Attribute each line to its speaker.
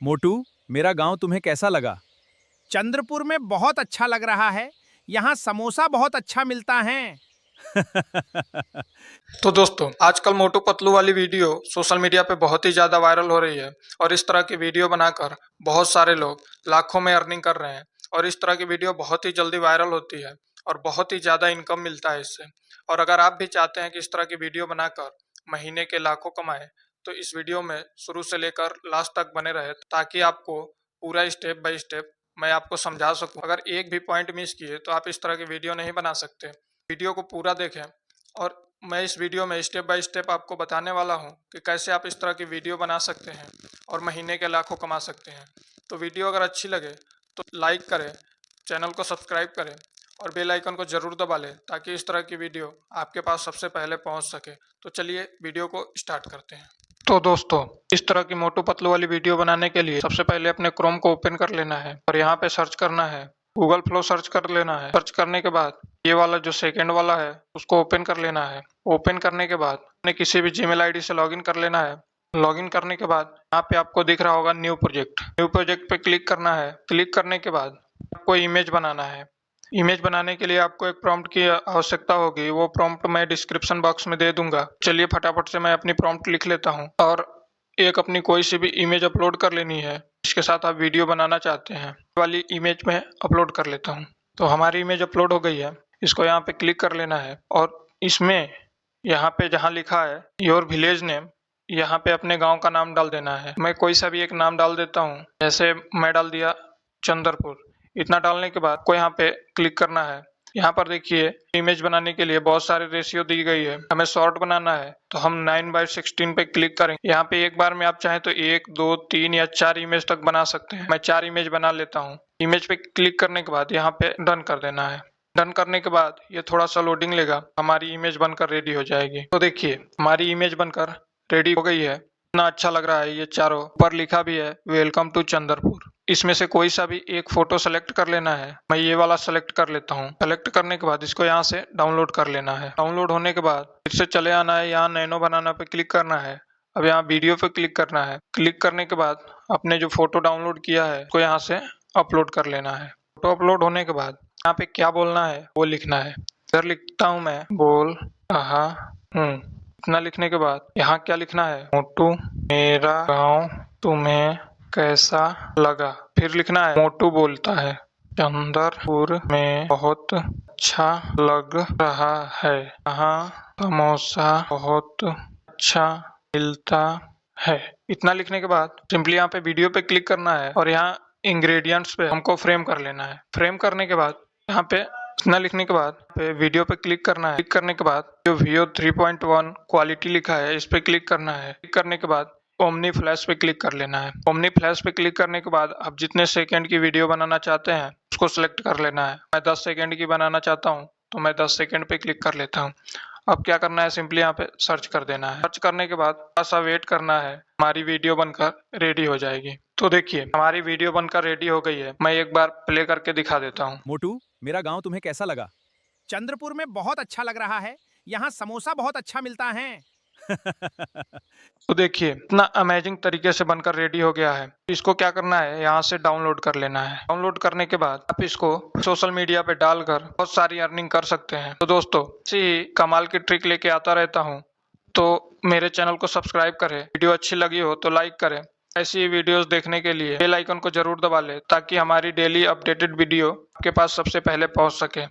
Speaker 1: मोटू, मेरा गांव तुम्हें कैसा लगा?
Speaker 2: चंद्रपुर में बहुत अच्छा लग रहा है। यहाँ समोसा बहुत अच्छा मिलता है।
Speaker 3: तो दोस्तों, आजकल मोटू पतलू वाली वीडियो सोशल मीडिया पे बहुत ही ज़्यादा वायरल हो रही है और इस तरह की वीडियो बनाकर बहुत सारे लोग लाखों में अर्निंग कर रहे हैं और इस तरह की वीडियो बहुत ही जल्दी वायरल होती है और बहुत ही ज़्यादा इनकम मिलता है इससे। और अगर आप भी चाहते हैं कि इस तरह की वीडियो बनाकर महीने के लाखों कमाएं, तो इस वीडियो में शुरू से लेकर लास्ट तक बने रहे ताकि आपको पूरा स्टेप बाय स्टेप मैं आपको समझा सकूं। अगर एक भी पॉइंट मिस किए तो आप इस तरह की वीडियो नहीं बना सकते। वीडियो को पूरा देखें और मैं इस वीडियो में स्टेप बाय स्टेप आपको बताने वाला हूं कि कैसे आप इस तरह की वीडियो बना सकते हैं और महीने के लाखों कमा सकते हैं। तो वीडियो अगर अच्छी लगे तो लाइक करें, चैनल को सब्सक्राइब करें और बेल आइकन को ज़रूर दबा लें ताकि इस तरह की वीडियो आपके पास सबसे पहले पहुंच सके। तो चलिए वीडियो को स्टार्ट करते हैं। तो दोस्तों, इस तरह की मोटू पतलू वाली वीडियो बनाने के लिए सबसे पहले अपने क्रोम को ओपन कर लेना है और यहाँ पे सर्च करना है, गूगल फ्लो सर्च कर लेना है। सर्च करने के बाद ये वाला जो सेकंड वाला है उसको ओपन कर लेना है। ओपन करने के बाद अपने किसी भी जीमेल आईडी से लॉगिन कर लेना है। लॉगिन करने के बाद यहाँ पे आपको दिख रहा होगा न्यू प्रोजेक्ट। न्यू प्रोजेक्ट पे क्लिक करना है। क्लिक करने के बाद आपको इमेज बनाना है। इमेज बनाने के लिए आपको एक प्रॉम्प्ट की आवश्यकता होगी। वो प्रॉम्प्ट मैं डिस्क्रिप्शन बॉक्स में दे दूंगा। चलिए फटाफट से मैं अपनी प्रॉम्प्ट लिख लेता हूँ और एक अपनी कोई सी भी इमेज अपलोड कर लेनी है जिसके साथ आप वीडियो बनाना चाहते हैं। वाली इमेज में अपलोड कर लेता हूँ। तो हमारी इमेज अपलोड हो गई है। इसको यहाँ पे क्लिक कर लेना है और इसमें यहाँ पे जहाँ लिखा है योर विलेज नेम, यहाँ पे अपने गांव का नाम डाल देना है। मैं कोई सा भी एक नाम डाल देता हूँ, जैसे मैं डाल दिया चंद्रपुर। इतना डालने के बाद को यहाँ पे क्लिक करना है। यहाँ पर देखिए इमेज बनाने के लिए बहुत सारे रेशियो दी गई है। हमें शॉर्ट बनाना है तो हम 9:16 पे क्लिक करेंगे। यहाँ पे एक बार में आप चाहें तो 1, 2, 3 या 4 इमेज तक बना सकते हैं। मैं 4 इमेज बना लेता हूँ। इमेज पे क्लिक करने के बाद यहाँ पे डन कर देना है। डन करने के बाद ये थोड़ा सा लोडिंग लेगा, हमारी इमेज बनकर रेडी हो जाएगी। तो देखिए हमारी इमेज बनकर रेडी हो गई है। इतना अच्छा लग रहा है। ये चारों ऊपर लिखा भी है वेलकम टू चंद्रपुर। इसमें से कोई सा भी एक फोटो सेलेक्ट कर लेना है। मैं ये वाला सेलेक्ट कर लेता हूँ। सेलेक्ट करने के बाद इसको यहाँ से डाउनलोड कर लेना है। डाउनलोड होने के बाद फिर से चले आना है, यहाँ नैनो बनाना पे क्लिक करना है। अब यहाँ वीडियो पे क्लिक करना है। क्लिक करने के बाद अपने जो फोटो डाउनलोड किया है उसको यहाँ से अपलोड कर लेना है। फोटो अपलोड होने के बाद यहाँ पे क्या बोलना है वो लिखना है। इधर लिखता हूँ मैं बोल रहा हूँ। इतना लिखने के बाद यहाँ क्या लिखना है, मोटू मेरा गाँव तुम्हें कैसा लगा। फिर लिखना है मोटू बोलता है चंद्रपुर में बहुत अच्छा लग रहा है, यहाँ समोसा बहुत अच्छा मिलता है। इतना लिखने के बाद सिंपली यहाँ पे वीडियो पे क्लिक करना है और यहाँ इंग्रेडिएंट्स पे हमको फ्रेम कर लेना है। फ्रेम करने के बाद यहाँ पे इतना लिखने के बाद पे वीडियो पे क्लिक करना है। क्लिक करने के बाद जो Veo 3.1 क्वालिटी लिखा है इस पे क्लिक करना है। क्लिक करने के बाद ओमनी फ्लैश पे क्लिक कर लेना है। ओमनी फ्लैश पे क्लिक करने के बाद आप जितने सेकंड की वीडियो बनाना चाहते हैं उसको सिलेक्ट कर लेना है। मैं 10 सेकंड की बनाना चाहता हूँ तो मैं 10 सेकंड पे क्लिक कर लेता हूँ। अब क्या करना है, सिंपली यहाँ पे सर्च कर देना है। सर्च करने के बाद थोड़ा सा वेट करना है, हमारी वीडियो बनकर रेडी हो जाएगी। तो देखिए हमारी वीडियो बनकर रेडी हो गई है। मैं एक बार प्ले करके दिखा देता हूँ।
Speaker 1: मोटू, मेरा गांव तुम्हें कैसा लगा?
Speaker 2: चंद्रपुर में बहुत अच्छा लग रहा है। यहाँ समोसा बहुत अच्छा मिलता है।
Speaker 3: तो देखिए इतना अमेजिंग तरीके से बनकर रेडी हो गया है। इसको क्या करना है, यहाँ से डाउनलोड कर लेना है। डाउनलोड करने के बाद आप इसको सोशल मीडिया पे डालकर बहुत सारी अर्निंग कर सकते हैं। तो दोस्तों, ऐसी कमाल की ट्रिक लेके आता रहता हूँ, तो मेरे चैनल को सब्सक्राइब करें। वीडियो अच्छी लगी हो तो लाइक करें। ऐसी वीडियोस देखने के लिए बेल आइकन को जरूर दबा लें ताकि हमारी डेली अपडेटेड वीडियो आपके पास सबसे पहले पहुंच सके।